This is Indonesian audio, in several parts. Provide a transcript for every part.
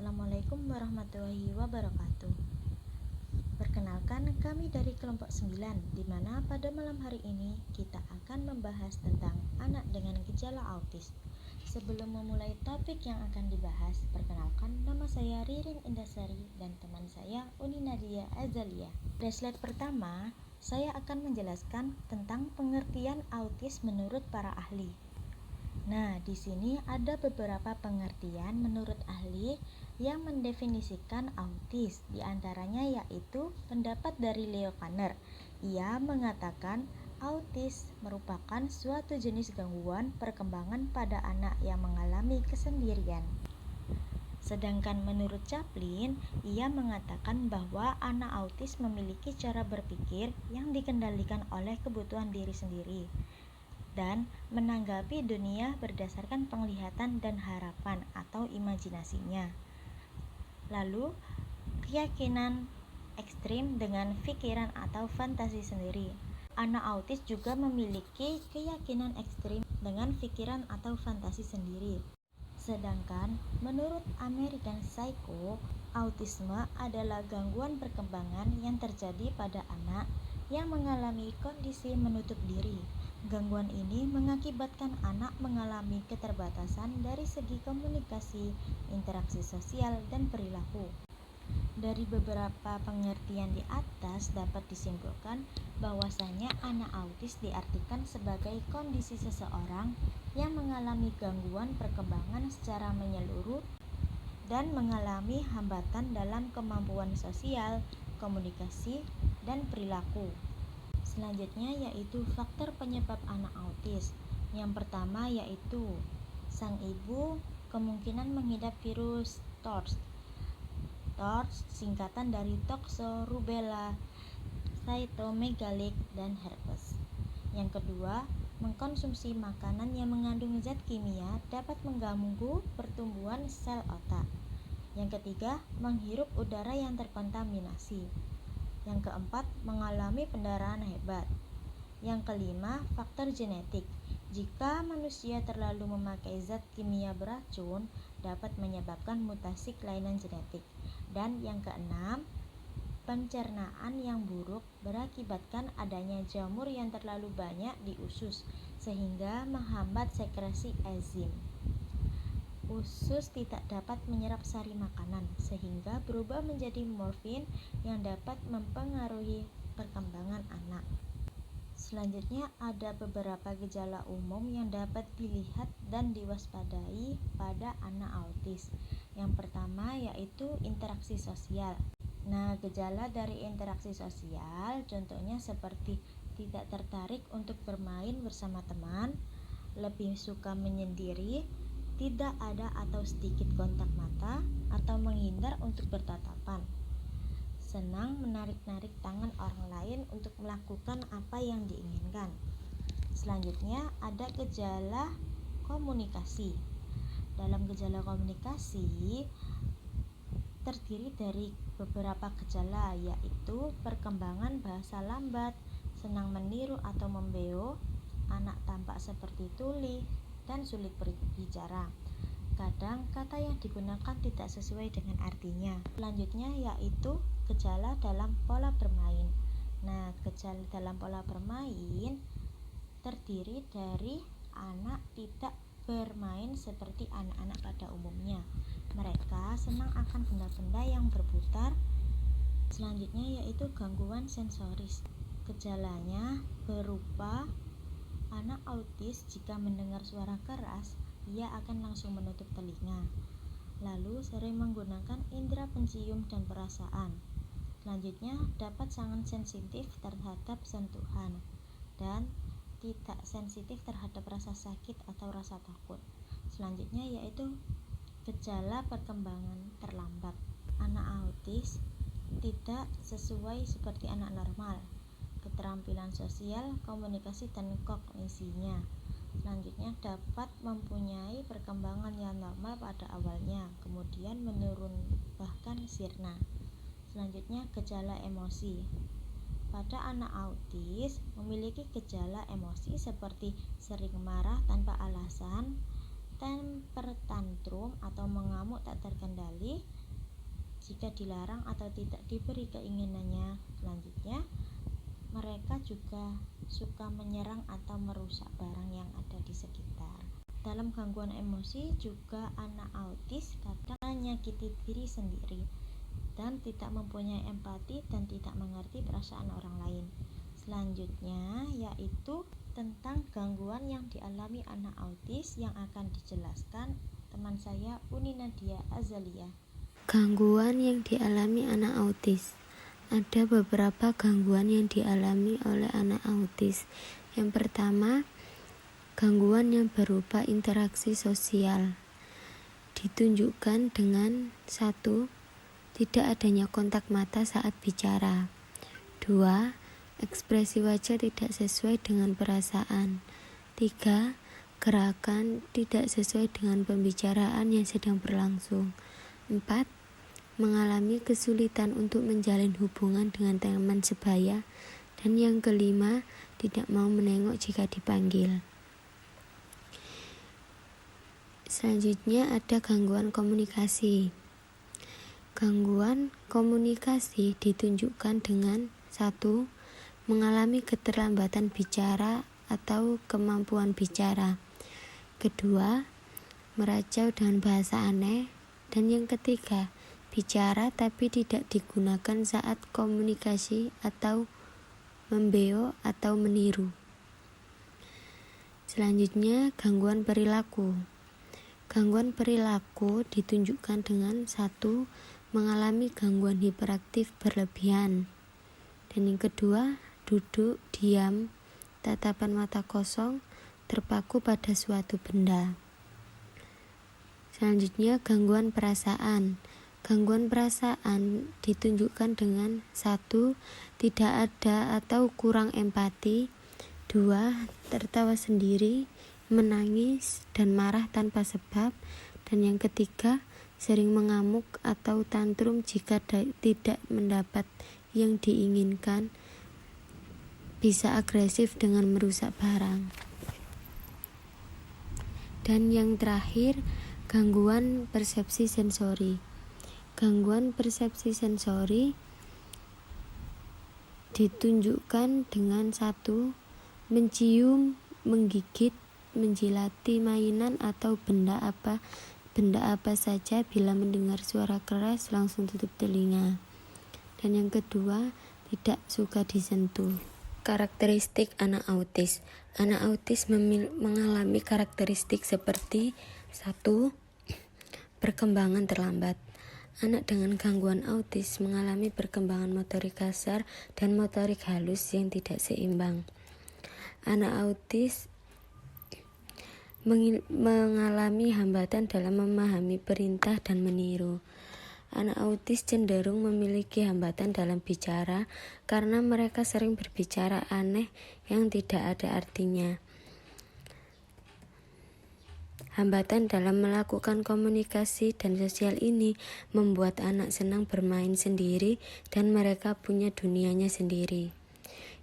Assalamualaikum warahmatullahi wabarakatuh. Perkenalkan, kami dari kelompok 9, di mana pada malam hari ini kita akan membahas tentang anak dengan gejala autis. Sebelum memulai topik yang akan dibahas, perkenalkan, nama saya Ririn Indasari dan teman saya Uni Nadia Azalia. Pada slide pertama, saya akan menjelaskan tentang pengertian autis menurut para ahli. Nah, di sini ada beberapa pengertian menurut ahli yang mendefinisikan autis. Di antaranya yaitu pendapat dari Leo Kanner. Ia mengatakan autis merupakan suatu jenis gangguan perkembangan pada anak yang mengalami kesendirian. Sedangkan menurut Chaplin, ia mengatakan bahwa anak autis memiliki cara berpikir yang dikendalikan oleh kebutuhan diri sendiri dan menanggapi dunia berdasarkan penglihatan dan harapan atau imajinasinya. Lalu, keyakinan ekstrim dengan pikiran atau fantasi sendiri. Anak autis juga memiliki keyakinan ekstrim dengan pikiran atau fantasi sendiri. Sedangkan menurut American Psycho, autisme adalah gangguan perkembangan yang terjadi pada anak yang mengalami kondisi menutup diri. Gangguan ini mengakibatkan anak mengalami keterbatasan dari segi komunikasi, interaksi sosial, dan perilaku. Dari beberapa pengertian di atas dapat disimpulkan bahwasanya anak autis diartikan sebagai kondisi seseorang yang mengalami gangguan perkembangan secara menyeluruh dan mengalami hambatan dalam kemampuan sosial, komunikasi, dan perilaku. Selanjutnya yaitu faktor penyebab anak autis. Yang pertama yaitu sang ibu kemungkinan mengidap virus TORCH. TORCH singkatan dari toxo, rubella, cytomegalic, dan herpes. Yang kedua, mengkonsumsi makanan yang mengandung zat kimia dapat mengganggu pertumbuhan sel otak. Yang ketiga, menghirup udara yang terkontaminasi. Yang keempat, mengalami pendarahan hebat. Yang kelima, faktor genetik. Jika manusia terlalu memakai zat kimia beracun, dapat menyebabkan mutasi kelainan genetik. Dan yang keenam, pencernaan yang buruk berakibatkan adanya jamur yang terlalu banyak di usus, sehingga menghambat sekresi enzim. Usus tidak dapat menyerap sari makanan sehingga berubah menjadi morfin yang dapat mempengaruhi perkembangan anak. Selanjutnya ada beberapa gejala umum yang dapat dilihat dan diwaspadai pada anak autis. Yang pertama yaitu interaksi sosial. Nah, gejala dari interaksi sosial contohnya seperti tidak tertarik untuk bermain bersama teman, lebih suka menyendiri, tidak ada atau sedikit kontak mata, atau menghindar untuk bertatapan. Senang menarik-narik tangan orang lain untuk melakukan apa yang diinginkan. Selanjutnya ada gejala komunikasi. Dalam gejala komunikasi terdiri dari beberapa gejala yaitu perkembangan bahasa lambat, senang meniru atau membeo, anak tampak seperti tuli, dan sulit berbicara. Kadang kata yang digunakan tidak sesuai dengan artinya. Selanjutnya yaitu gejala dalam pola bermain. Nah, gejala dalam pola bermain terdiri dari anak tidak bermain seperti anak-anak pada umumnya. Mereka senang akan benda-benda yang berputar. Selanjutnya yaitu gangguan sensoris. Gejalanya berupa anak autis jika mendengar suara keras, ia akan langsung menutup telinga. Lalu sering menggunakan indera pencium dan perasaan. Selanjutnya dapat sangat sensitif terhadap sentuhan dan tidak sensitif terhadap rasa sakit atau rasa takut. Selanjutnya yaitu gejala perkembangan terlambat. Anak autis tidak sesuai seperti anak normal. Keterampilan sosial, komunikasi, dan kognisinya. Selanjutnya dapat mempunyai perkembangan yang normal pada awalnya, kemudian menurun bahkan sirna. Selanjutnya gejala emosi. Pada anak autis memiliki gejala emosi seperti sering marah tanpa alasan, temper tantrum atau mengamuk tak terkendali, jika dilarang atau tidak diberi keinginannya. Selanjutnya, mereka juga suka menyerang atau merusak barang yang ada di sekitar. Dalam gangguan emosi juga anak autis kadang menyakiti diri sendiri dan tidak mempunyai empati dan tidak mengerti perasaan orang lain. Selanjutnya yaitu tentang gangguan yang dialami anak autis yang akan dijelaskan teman saya Uni Nadia Azalia. Gangguan yang dialami anak autis. Ada beberapa gangguan yang dialami oleh anak autis. Yang pertama, gangguan yang berupa interaksi sosial. Ditunjukkan dengan 1. Tidak adanya kontak mata saat bicara. 2. Ekspresi wajah tidak sesuai dengan perasaan. 3. Gerakan tidak sesuai dengan pembicaraan yang sedang berlangsung. 4. Mengalami kesulitan untuk menjalin hubungan dengan teman sebaya. Dan yang kelima, tidak mau menengok jika dipanggil. Selanjutnya ada gangguan komunikasi. Gangguan komunikasi ditunjukkan dengan 1. Mengalami keterlambatan bicara atau kemampuan bicara. Kedua, meracau dengan bahasa aneh. Dan yang ketiga, bicara tapi tidak digunakan saat komunikasi atau membeo atau meniru. Selanjutnya, gangguan perilaku. Gangguan perilaku ditunjukkan dengan 1. Mengalami gangguan hiperaktif berlebihan. Dan yang kedua, duduk, diam, tatapan mata kosong, terpaku pada suatu benda. Selanjutnya, gangguan perasaan. Gangguan perasaan ditunjukkan dengan 1. Tidak ada atau kurang empati. 2. Tertawa sendiri, menangis, dan marah tanpa sebab. Dan yang ketiga, sering mengamuk atau tantrum jika tidak mendapat yang diinginkan. Bisa agresif dengan merusak barang. Dan yang terakhir, gangguan persepsi sensori. Gangguan persepsi sensori ditunjukkan dengan 1. Mencium, menggigit, menjilati mainan atau benda apa saja. Bila mendengar suara keras langsung tutup telinga. Dan yang kedua, tidak suka disentuh. Karakteristik anak autis. Anak autis mengalami karakteristik seperti 1. Perkembangan terlambat. Anak dengan gangguan autis mengalami perkembangan motorik kasar dan motorik halus yang tidak seimbang. Anak autis mengalami hambatan dalam memahami perintah dan meniru. Anak autis cenderung memiliki hambatan dalam bicara karena mereka sering berbicara aneh yang tidak ada artinya. Hambatan dalam melakukan komunikasi dan sosial ini membuat anak senang bermain sendiri dan mereka punya dunianya sendiri.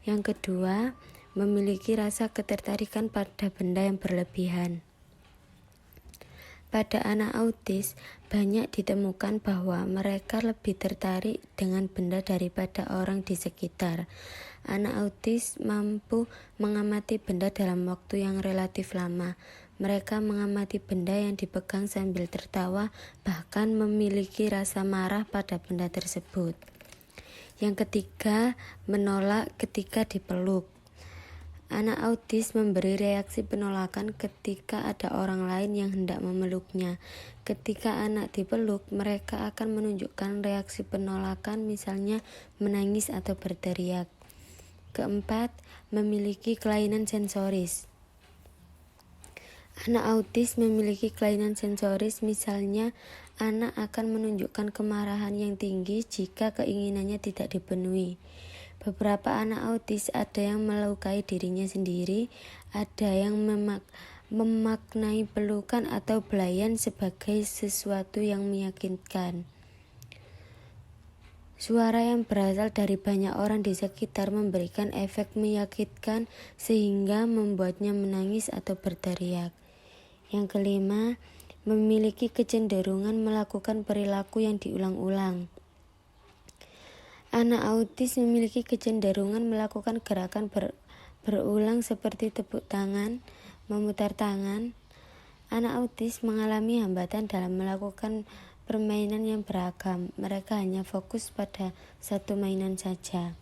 Yang kedua, memiliki rasa ketertarikan pada benda yang berlebihan. Pada anak autis, banyak ditemukan bahwa mereka lebih tertarik dengan benda daripada orang di sekitar. Anak autis mampu mengamati benda dalam waktu yang relatif lama. Mereka mengamati benda yang dipegang sambil tertawa, bahkan memiliki rasa marah pada benda tersebut. Yang ketiga, menolak ketika dipeluk. Anak autis memberi reaksi penolakan ketika ada orang lain yang hendak memeluknya. Ketika anak dipeluk, mereka akan menunjukkan reaksi penolakan, misalnya menangis atau berteriak. Keempat, memiliki kelainan sensoris. Anak autis memiliki kelainan sensoris, misalnya anak akan menunjukkan kemarahan yang tinggi jika keinginannya tidak dipenuhi. Beberapa anak autis ada yang melukai dirinya sendiri, ada yang memaknai pelukan atau belayan sebagai sesuatu yang meyakinkan. Suara yang berasal dari banyak orang di sekitar memberikan efek meyakinkan sehingga membuatnya menangis atau berteriak. Yang kelima, memiliki kecenderungan melakukan perilaku yang diulang-ulang. Anak autis memiliki kecenderungan melakukan gerakan berulang seperti tepuk tangan, memutar tangan. Anak autis mengalami hambatan dalam melakukan permainan yang beragam. Mereka hanya fokus pada satu mainan saja.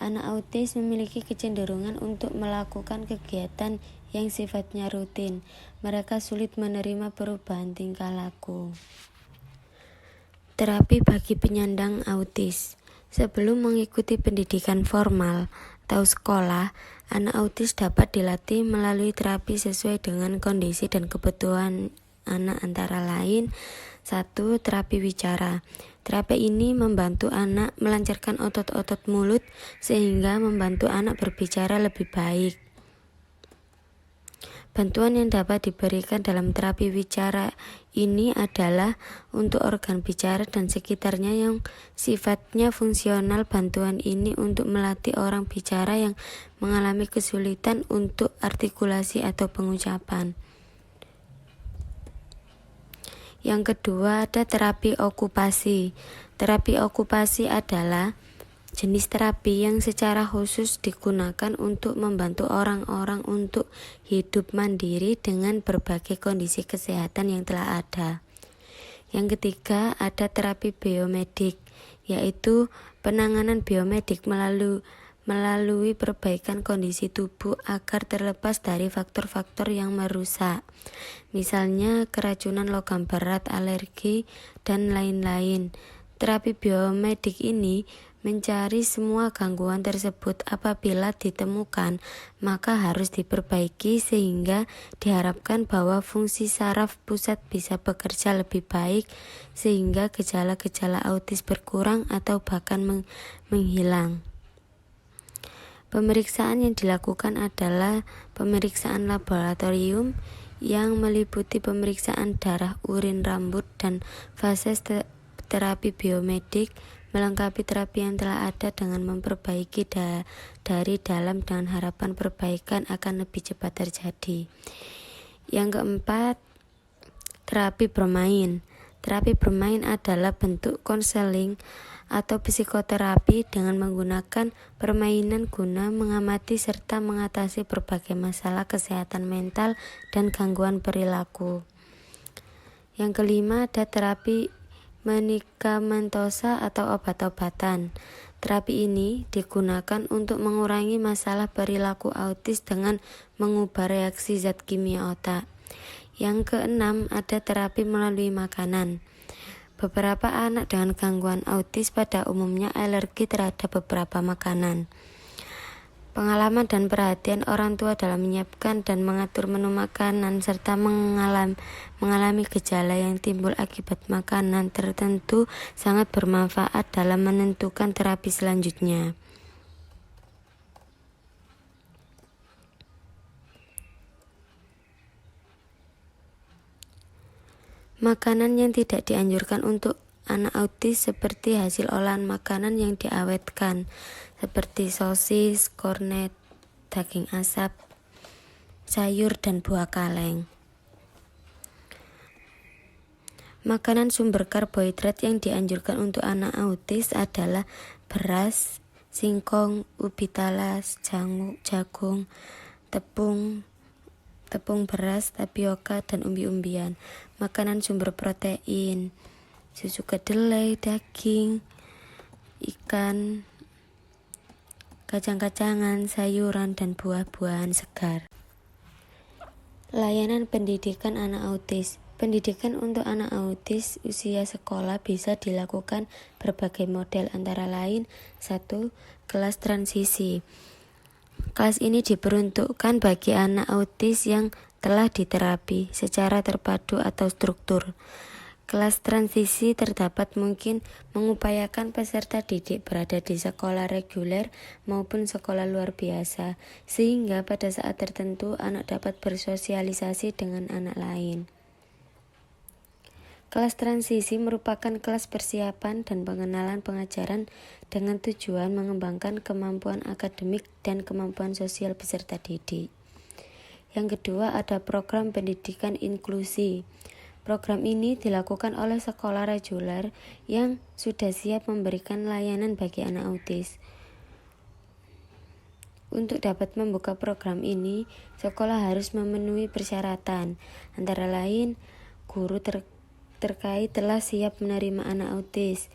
Anak autis memiliki kecenderungan untuk melakukan kegiatan yang sifatnya rutin. Mereka sulit menerima perubahan tingkah laku. Terapi bagi penyandang autis. Sebelum mengikuti pendidikan formal atau sekolah, anak autis dapat dilatih melalui terapi sesuai dengan kondisi dan kebutuhan anak, antara lain 1. Terapi bicara. Terapi ini membantu anak melancarkan otot-otot mulut sehingga membantu anak berbicara lebih baik. Bantuan yang dapat diberikan dalam terapi bicara ini adalah untuk organ bicara dan sekitarnya yang sifatnya fungsional. Bantuan ini untuk melatih orang bicara yang mengalami kesulitan untuk artikulasi atau pengucapan. Yang kedua, ada terapi okupasi. Terapi okupasi adalah jenis terapi yang secara khusus digunakan untuk membantu orang-orang untuk hidup mandiri dengan berbagai kondisi kesehatan yang telah ada. Yang ketiga, ada terapi biomedik, yaitu penanganan biomedik melalui perbaikan kondisi tubuh agar terlepas dari faktor-faktor yang merusak, misalnya keracunan logam berat, alergi, dan lain-lain. Terapi biomedik ini mencari semua gangguan tersebut. Apabila ditemukan, maka harus diperbaiki sehingga diharapkan bahwa fungsi saraf pusat bisa bekerja lebih baik sehingga gejala-gejala autis berkurang atau bahkan menghilang. Pemeriksaan yang dilakukan adalah pemeriksaan laboratorium yang meliputi pemeriksaan darah, urin, rambut, dan fase terapi biomedik, melengkapi terapi yang telah ada dengan memperbaiki dari dalam dengan harapan perbaikan akan lebih cepat terjadi. Yang keempat, terapi bermain. Terapi bermain adalah bentuk konseling atau psikoterapi dengan menggunakan permainan guna mengamati serta mengatasi berbagai masalah kesehatan mental dan gangguan perilaku. Yang kelima, ada terapi medikamentosa atau obat-obatan. Terapi ini digunakan untuk mengurangi masalah perilaku autis dengan mengubah reaksi zat kimia otak. Yang keenam, ada terapi melalui makanan. Beberapa anak dengan gangguan autis pada umumnya alergi terhadap beberapa makanan. Pengalaman dan perhatian orang tua dalam menyiapkan dan mengatur menu makanan serta mengalami gejala yang timbul akibat makanan tertentu sangat bermanfaat dalam menentukan terapi selanjutnya. Makanan yang tidak dianjurkan untuk anak autis seperti hasil olahan makanan yang diawetkan, seperti sosis, kornet, daging asap, sayur, dan buah kaleng. Makanan sumber karbohidrat yang dianjurkan untuk anak autis adalah beras, singkong, ubi talas, jagung, tepung beras, tapioka, dan umbi-umbian. Makanan sumber protein, susu kedelai, daging, ikan, kacang-kacangan, sayuran, dan buah-buahan segar. Layanan pendidikan anak autis. Pendidikan untuk anak autis usia sekolah bisa dilakukan berbagai model, antara lain 1. Kelas transisi. Kelas ini diperuntukkan bagi anak autis yang telah diterapi secara terpadu atau struktur. Kelas transisi terdapat mungkin mengupayakan peserta didik berada di sekolah reguler maupun sekolah luar biasa, sehingga pada saat tertentu anak dapat bersosialisasi dengan anak lain. Kelas transisi merupakan kelas persiapan dan pengenalan pengajaran dengan tujuan mengembangkan kemampuan akademik dan kemampuan sosial peserta didik. Yang kedua, ada program pendidikan inklusi. Program ini dilakukan oleh sekolah reguler yang sudah siap memberikan layanan bagi anak autis. Untuk dapat membuka program ini, sekolah harus memenuhi persyaratan, antara lain guru terkait telah siap menerima anak autis,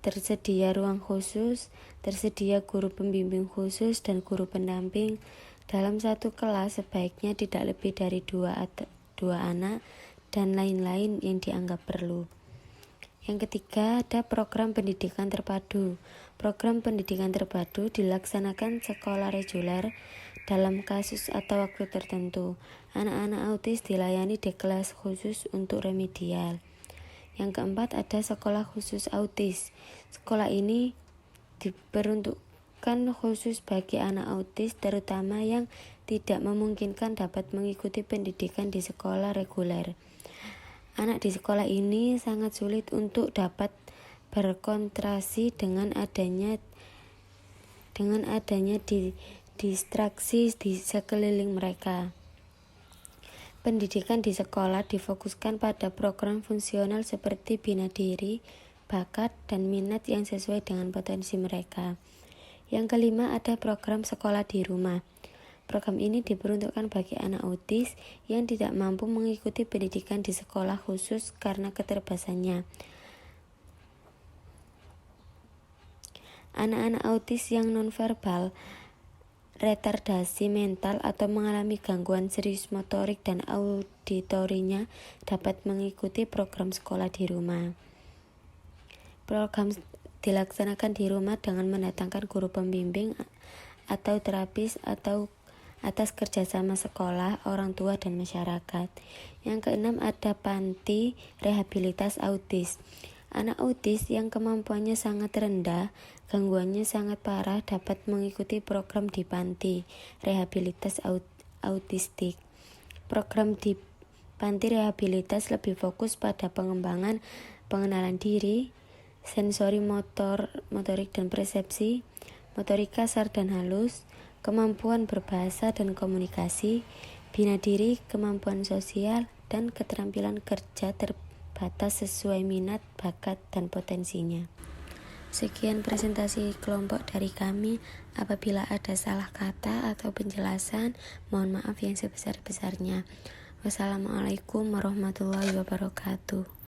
tersedia ruang khusus, tersedia guru pembimbing khusus dan guru pendamping. Dalam satu kelas sebaiknya tidak lebih dari dua anak, dan lain-lain yang dianggap perlu. Yang ketiga, ada program pendidikan terpadu. Program pendidikan terpadu dilaksanakan sekolah reguler dalam kasus atau waktu tertentu. Anak-anak autis dilayani di kelas khusus untuk remedial. Yang keempat, ada sekolah khusus autis. Sekolah ini diperuntukkan khusus bagi anak autis, terutama yang tidak memungkinkan dapat mengikuti pendidikan di sekolah reguler. Anak di sekolah ini sangat sulit untuk dapat berkonsentrasi dengan adanya distraksi di sekeliling mereka. Pendidikan di sekolah difokuskan pada program fungsional seperti bina diri, bakat, dan minat yang sesuai dengan potensi mereka. Yang kelima, ada program sekolah di rumah. Program ini diperuntukkan bagi anak autis yang tidak mampu mengikuti pendidikan di sekolah khusus karena keterbatasannya. Anak-anak autis yang nonverbal, retardasi mental, atau mengalami gangguan serius motorik dan auditorinya dapat mengikuti program sekolah di rumah. Program dilaksanakan di rumah dengan mendatangkan guru pembimbing atau terapis atau atas kerjasama sekolah, orang tua, dan masyarakat. Yang keenam, ada panti rehabilitas autis. Anak autis yang kemampuannya sangat rendah, gangguannya sangat parah dapat mengikuti program di panti rehabilitas autistik. Program di panti rehabilitas lebih fokus pada pengembangan pengenalan diri, sensori motorik dan persepsi, motorik kasar dan halus, kemampuan berbahasa dan komunikasi, bina diri, kemampuan sosial, dan keterampilan kerja terbatas sesuai minat, bakat, dan potensinya. Sekian presentasi kelompok dari kami. Apabila ada salah kata atau penjelasan, mohon maaf yang sebesar-besarnya. Wassalamualaikum warahmatullahi wabarakatuh.